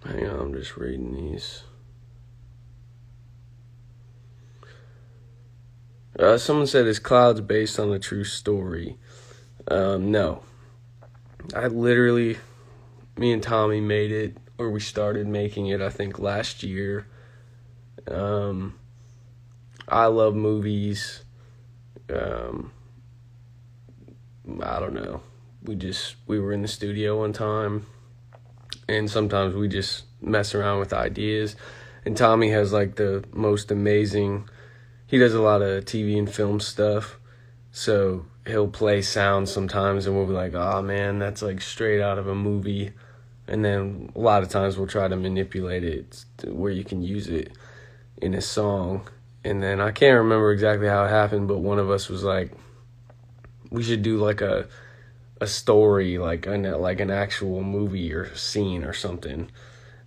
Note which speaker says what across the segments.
Speaker 1: Hang on, I'm just reading these. Someone said, is Clouds based on a true story? No. Me and Tommy made it, or we started making it, I think, last year. I love movies. I don't know. We were in the studio one time, and sometimes we just mess around with ideas. And Tommy has like the most amazing, he does a lot of TV and film stuff. So he'll play sounds sometimes and we'll be like, oh man, that's like straight out of a movie. And then a lot of times we'll try to manipulate it to where you can use it in a song. And then I can't remember exactly how it happened, but one of us was like, we should do like a story, like an actual movie or scene or something.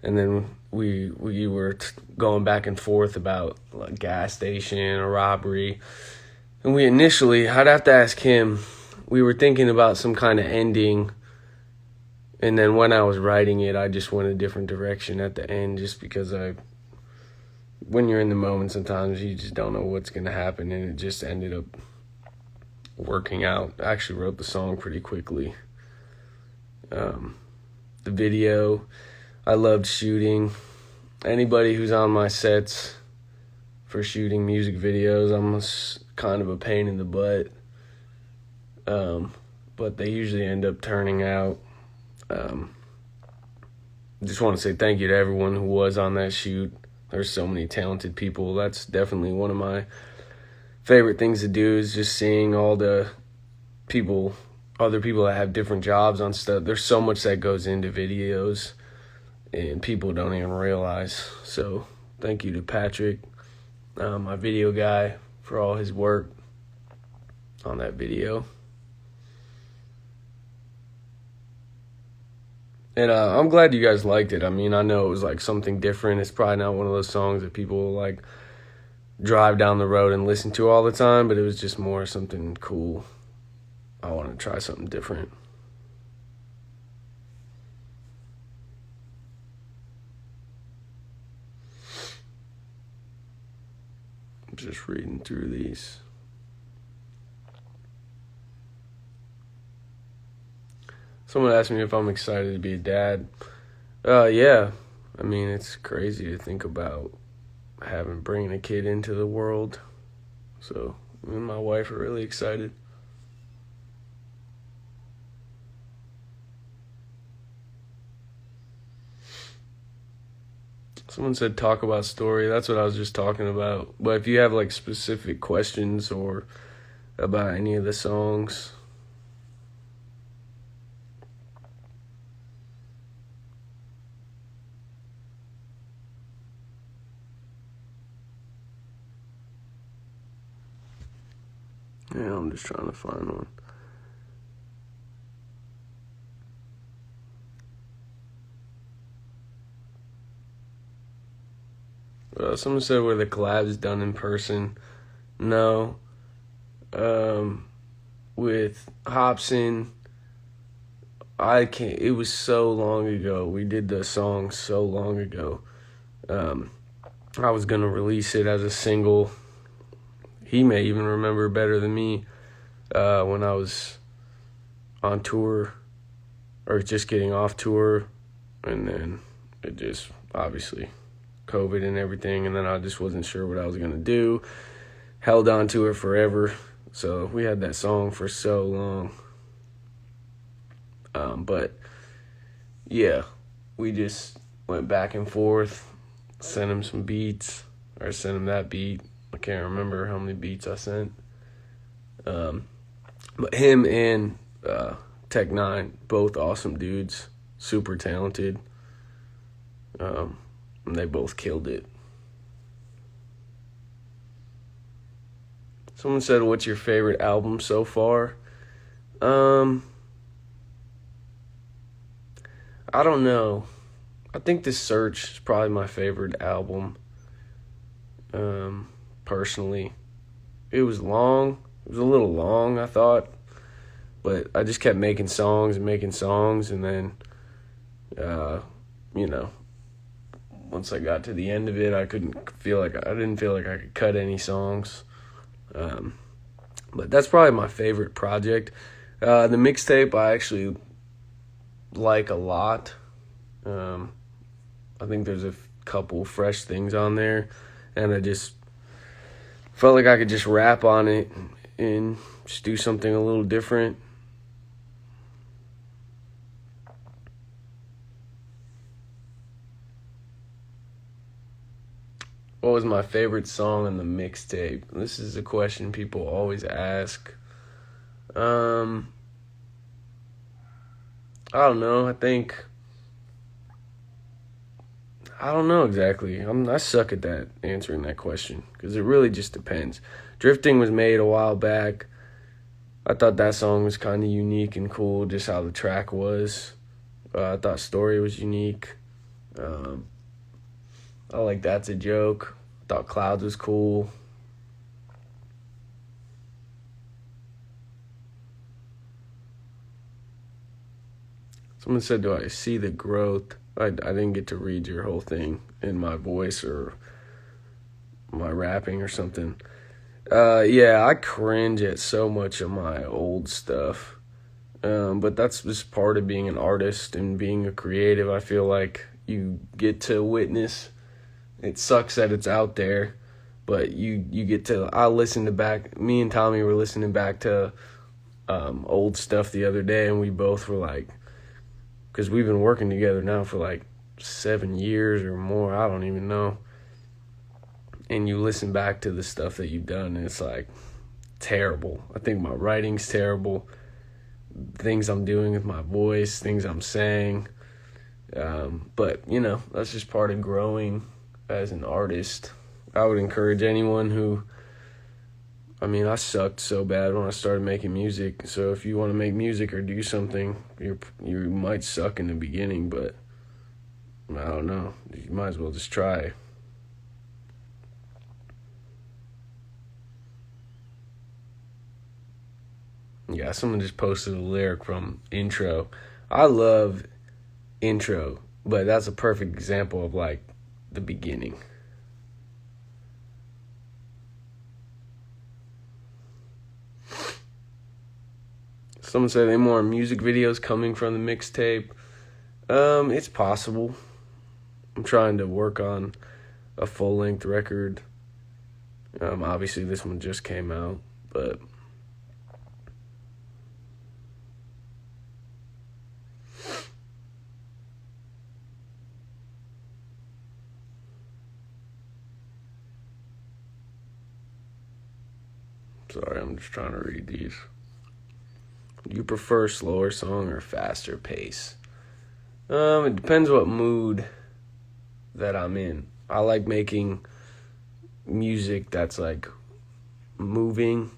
Speaker 1: And then we were going back and forth about like gas station or robbery. And I'd have to ask him, we were thinking about some kind of ending. And then when I was writing it, I just went a different direction at the end just because when you're in the moment, sometimes you just don't know what's going to happen. And it just ended up working out. I actually wrote the song pretty quickly. The video, I loved shooting. Anybody who's on my sets for shooting music videos, I'm kind of a pain in the butt. But they usually end up turning out. Just want to say thank you to everyone who was on that shoot. There's so many talented people. That's definitely one of my favorite things to do, is just seeing all the other people that have different jobs on stuff. There's so much that goes into videos and people don't even realize. So thank you to Patrick, my video guy, for all his work on that video. And I'm glad you guys liked it. I mean, I know it was like something different. It's probably not one of those songs that people will like drive down the road and listen to all the time, but it was just more something cool. I wanted to try something different. I'm just reading through these. Someone asked me if I'm excited to be a dad. Yeah. I mean, it's crazy to think about bringing a kid into the world. So me and my wife are really excited. Someone said talk about story. That's what I was just talking about. But if you have like specific questions or about any of the songs, yeah, I'm just trying to find one. Someone said, were the collabs done in person? No. With Hobson, it was so long ago. We did the song so long ago. I was going to release it as a single. He may even remember better than me when I was on tour or just getting off tour. And then it just, obviously, COVID and everything. And then I just wasn't sure what I was going to do. Held on to it forever. So we had that song for so long. But yeah, we just went back and forth, sent him some beats, or sent him that beat. I can't remember how many beats I sent. But him and Tech Nine, both awesome dudes, super talented. And they both killed it. Someone said, what's your favorite album so far? I don't know. I think The Search is probably my favorite album. Personally. It was long. It was a little long, I thought. But I just kept making songs, and then, once I got to the end of it, I didn't feel like I could cut any songs. But that's probably my favorite project. The mixtape I actually like a lot. I think there's a couple fresh things on there, and I just felt like I could just rap on it and just do something a little different. What was my favorite song in the mixtape? This is a question people always ask. I don't know. I don't know exactly. I suck at that, answering that question, because it really just depends. Drifting was made a while back. I thought that song was kind of unique and cool, just how the track was. I thought Story was unique. I like That's a Joke. I thought Clouds was cool. Someone said, do I see the growth? I didn't get to read your whole thing in my voice or my rapping or something. Yeah, I cringe at so much of my old stuff. But that's just part of being an artist and being a creative. I feel like you get to witness. It sucks that it's out there, but you get to. Me and Tommy were listening back to old stuff the other day, and we both were like, because we've been working together now for like 7 years or more, I don't even know. And you listen back to the stuff that you've done, and it's like terrible. I think my writing's terrible. Things I'm doing with my voice, things I'm saying. But, that's just part of growing as an artist. I would encourage anyone I sucked so bad when I started making music. So if you want to make music or do something, you might suck in the beginning, but I don't know. You might as well just try. Yeah, someone just posted a lyric from Intro. I love Intro, but that's a perfect example of like the beginning. Someone said any more music videos coming from the mixtape. It's possible. I'm trying to work on a full-length record. Obviously this one just came out, but sorry, I'm just trying to read these. Do you prefer slower song or faster pace? It depends what mood that I'm in. I like making music that's like moving,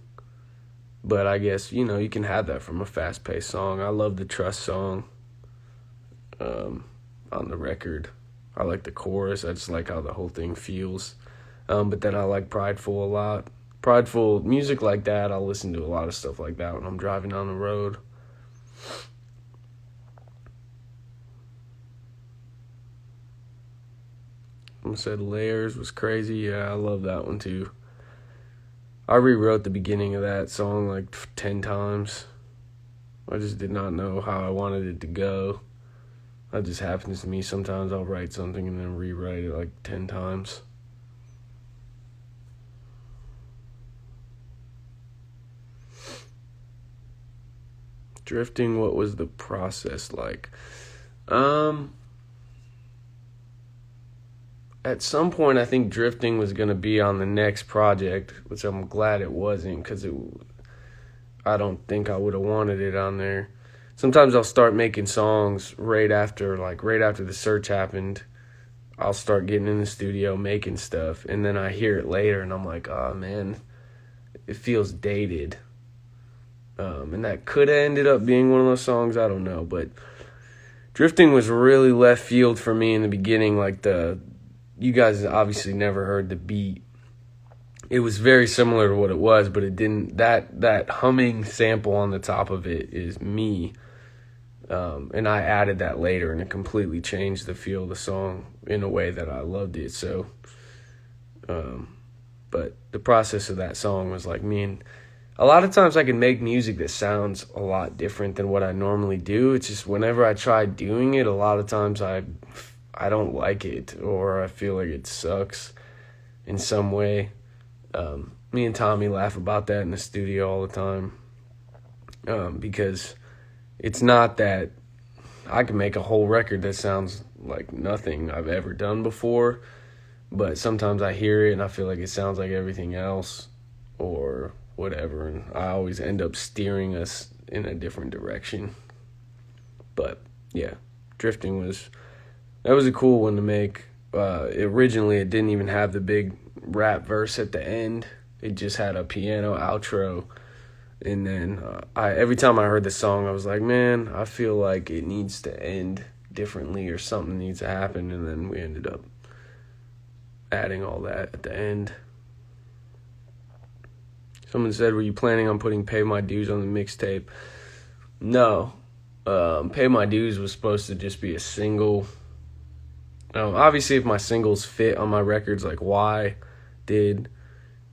Speaker 1: but I guess, you can have that from a fast-paced song. I love the Trust song on the record. I like the chorus. I just like how the whole thing feels. But then I like Prideful a lot. Prideful music like that, I'll listen to a lot of stuff like that when I'm driving on the road. Someone said Layers was crazy. Yeah, I love that one too. I rewrote the beginning of that song like 10 times. I just did not know how I wanted it to go. That just happens to me. Sometimes I'll write something and then rewrite it like 10 times. Drifting, what was the process like? At some point, I think Drifting was going to be on the next project, which I'm glad it wasn't, because I don't think I would have wanted it on there. Sometimes I'll start making songs right after the search happened. I'll start getting in the studio, making stuff, and then I hear it later, and I'm like, oh, man, it feels dated. And that could have ended up being one of those songs, I don't know, but Drifting was really left field for me in the beginning. Like you guys obviously never heard the beat. It was very similar to what it was, but it didn't, that humming sample on the top of it is me. And I added that later, and it completely changed the feel of the song in a way that I loved it. So, but the process of that song was like a lot of times I can make music that sounds a lot different than what I normally do. It's just whenever I try doing it, a lot of times I don't like it, or I feel like it sucks in some way. Me and Tommy laugh about that in the studio all the time, because it's not that I can make a whole record that sounds like nothing I've ever done before, but sometimes I hear it and I feel like it sounds like everything else or whatever, and I always end up steering us in a different direction. But yeah, Drifting was a cool one to make. Originally it didn't even have the big rap verse at the end. It just had a piano outro. And then every time I heard the song, I was like, man, I feel like it needs to end differently or something needs to happen. And then we ended up adding all that at the end. Someone said, were you planning on putting Pay My Dues on the mixtape? No. Pay My Dues was supposed to just be a single. Obviously, if my singles fit on my records, like Why did,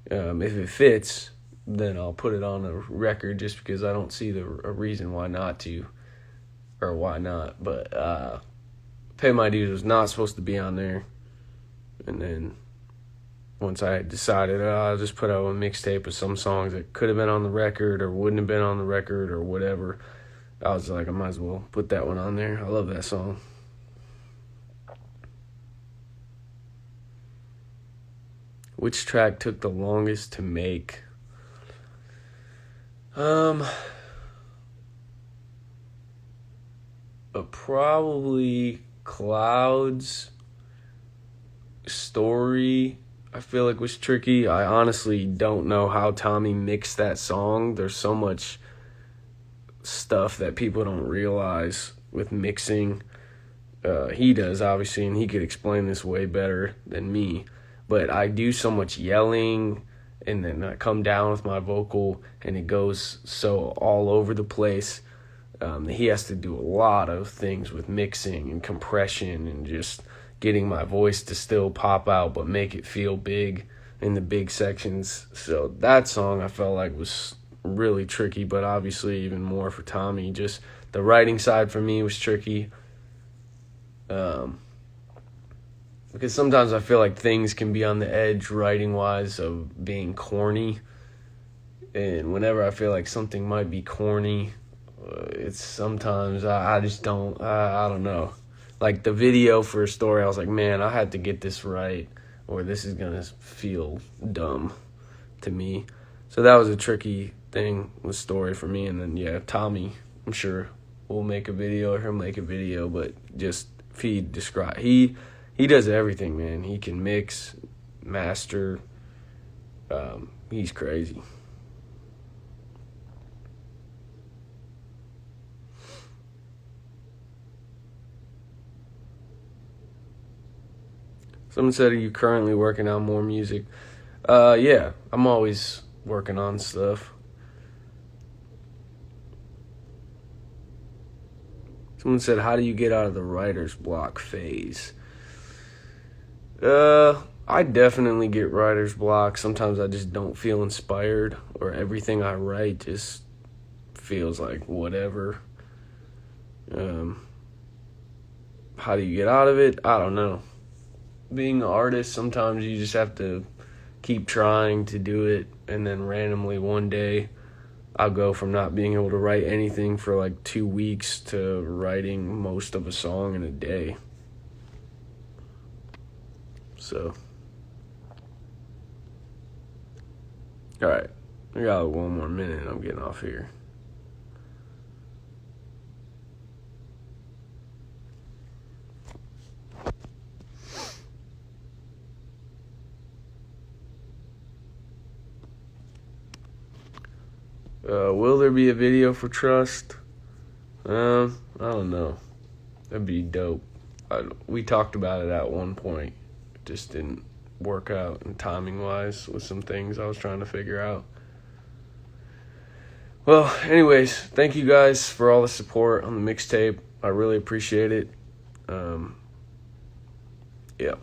Speaker 1: if it fits, then I'll put it on a record, just because I don't see a reason why not to, or why not. But Pay My Dues was not supposed to be on there. And then once I decided, I'll just put out a mixtape with some songs that could have been on the record or wouldn't have been on the record or whatever, I was like, I might as well put that one on there. I love that song. Which track took the longest to make? Probably Clouds. Story, I feel like, was tricky. I honestly don't know how Tommy mixed that song. There's so much stuff that people don't realize with mixing. He does, obviously, and he could explain this way better than me. But I do so much yelling, and then I come down with my vocal, and it goes so all over the place. He has to do a lot of things with mixing and compression and just getting my voice to still pop out but make it feel big in the big sections. So that song I felt like was really tricky, but obviously even more for Tommy. Just the writing side for me was tricky. Because sometimes I feel like things can be on the edge writing-wise of being corny. And whenever I feel like something might be corny, it's sometimes I just don't, I don't know. Like the video for a story, I was like, man, I had to get this right, or this is going to feel dumb to me. So that was a tricky thing with story for me. And then, yeah, Tommy, I'm sure will make a video, or he'll make a video, but just he does everything, man. He can mix, master. He's crazy. Someone said, are you currently working on more music? Yeah, I'm always working on stuff. Someone said, how do you get out of the writer's block phase? I definitely get writer's block. Sometimes I just don't feel inspired, or everything I write just feels like whatever. How do you get out of it? I don't know. Being an artist, sometimes you just have to keep trying to do it, and then randomly one day I'll go from not being able to write anything for like 2 weeks to writing most of a song in a day. So, all right, I got 1 more minute and I'm getting off here. Will there be a video for Trust? I don't know. That'd be dope. We talked about it at one point. It just didn't work out, and timing-wise with some things I was trying to figure out. Well, anyways, thank you guys for all the support on the mixtape. I really appreciate it. Yeah.